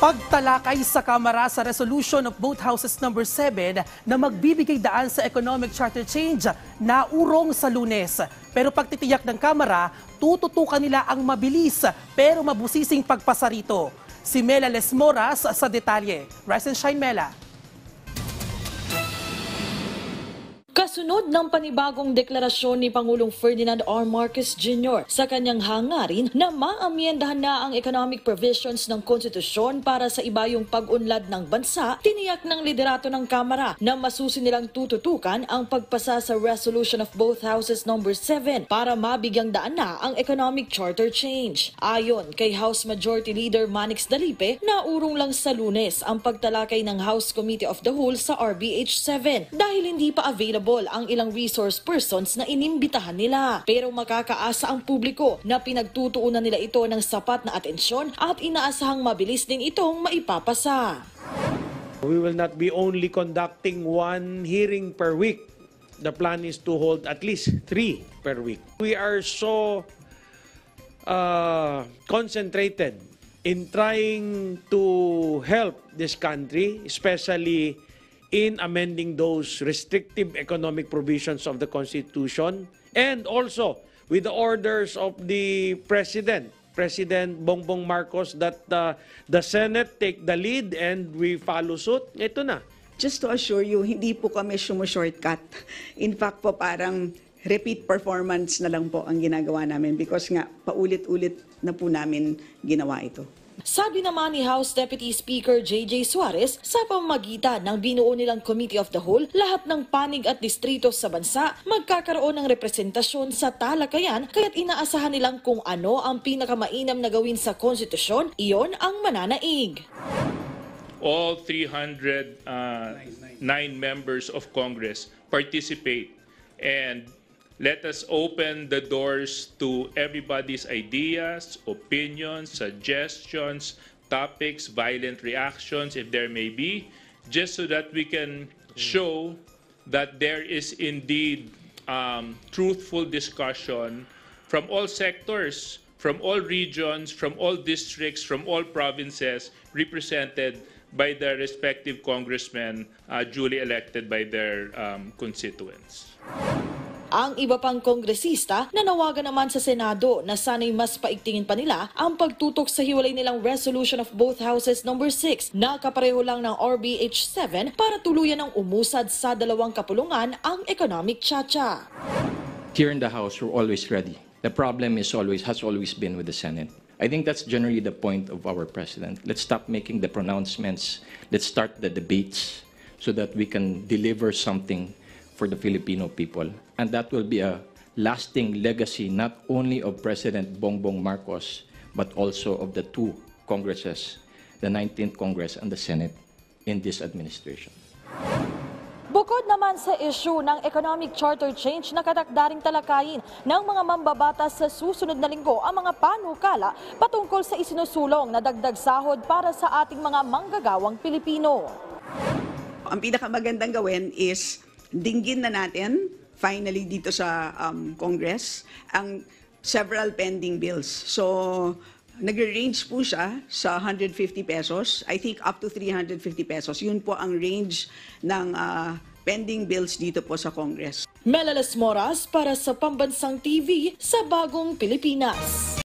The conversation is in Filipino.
Pagtalakay sa Kamara sa Resolution of Both Houses number 7 na magbibigay daan sa economic charter change naurong sa Lunes. Pero pagtitiyak ng Kamara, tututukan nila ang mabilis pero mabusising pagpasa rito. Si Mela Lesmoras sa detalye. Rise and shine, Mela. Kasunod ng panibagong deklarasyon ni Pangulong Ferdinand R. Marcos Jr. sa kanyang hangarin na maamyendahan na ang economic provisions ng konstitusyon para sa ibayong pag-unlad ng bansa, tiniyak ng liderato ng Kamara na masusi nilang tututukan ang pagpasa sa Resolution of Both Houses number 7 para mabigyang daan na ang economic charter change. Ayon kay House Majority Leader Manix Dalipe, naurong lang sa Lunes ang pagtalakay ng House Committee of the Whole sa RBH 7 dahil hindi pa available ang ilang resource persons na inimbitahan nila. Pero makakaasa ang publiko na pinagtutuunan nila ito ng sapat na atensyon at inaasahang mabilis din itong maipapasa. We will not be only conducting one hearing per week. The plan is to hold at least 3 per week. We are so concentrated in trying to help this country, especially in amending those restrictive economic provisions of the Constitution, and also with the orders of the President Bongbong Marcos, that the Senate take the lead and we follow suit. Ito na. Just to assure you, hindi po kami shortcut. In fact po, parang repeat performance na lang po ang ginagawa namin because nga paulit-ulit na po namin ginawa ito. Sabi naman ni House Deputy Speaker J.J. Suarez, sa pamamagitan ng binuo nilang Committee of the Whole, lahat ng panig at distrito sa bansa magkakaroon ng representasyon sa talakayan, kaya't inaasahan nilang kung ano ang pinakamainam na gawin sa konstitusyon, iyon ang mananaig. All 309 members of Congress participate, and let us open the doors to everybody's ideas, opinions, suggestions, topics, violent reactions, if there may be, just so that we can show that there is indeed truthful discussion from all sectors, from all regions, from all districts, from all provinces, represented by the respective congressmen duly elected by their constituents. Ang iba pang kongresista nanawagan naman sa Senado na sana'y mas paigtingin pa nila ang pagtutok sa hiwalay nilang Resolution of Both Houses number 6 na kapareho lang ng RBH 7 para tuluyan ng umusad sa dalawang kapulungan ang economic chacha. Here in the House, we're always ready. The problem has always been with the Senate. I think that's generally the point of our president. Let's stop making the pronouncements. Let's start the debates so that we can deliver something for the Filipino people. And that will be a lasting legacy not only of President Bongbong Marcos, but also of the two Congresses, the 19th Congress and the Senate in this administration. Bukod naman sa issue ng economic charter change, nakatakdaring talakayin ng mga mambabatas sa susunod na linggo ang mga panukala patungkol sa isinusulong na dagdag sahod para sa ating mga manggagawang Pilipino. Ang pinakamagandang gawin is dinggin na natin finally dito sa Congress ang several pending bills. So nagre-range po siya sa 150 pesos, I think up to 350 pesos. Yun po ang range ng pending bills dito po sa Congress. Mela Lesmoras para sa Pambansang TV sa Bagong Pilipinas.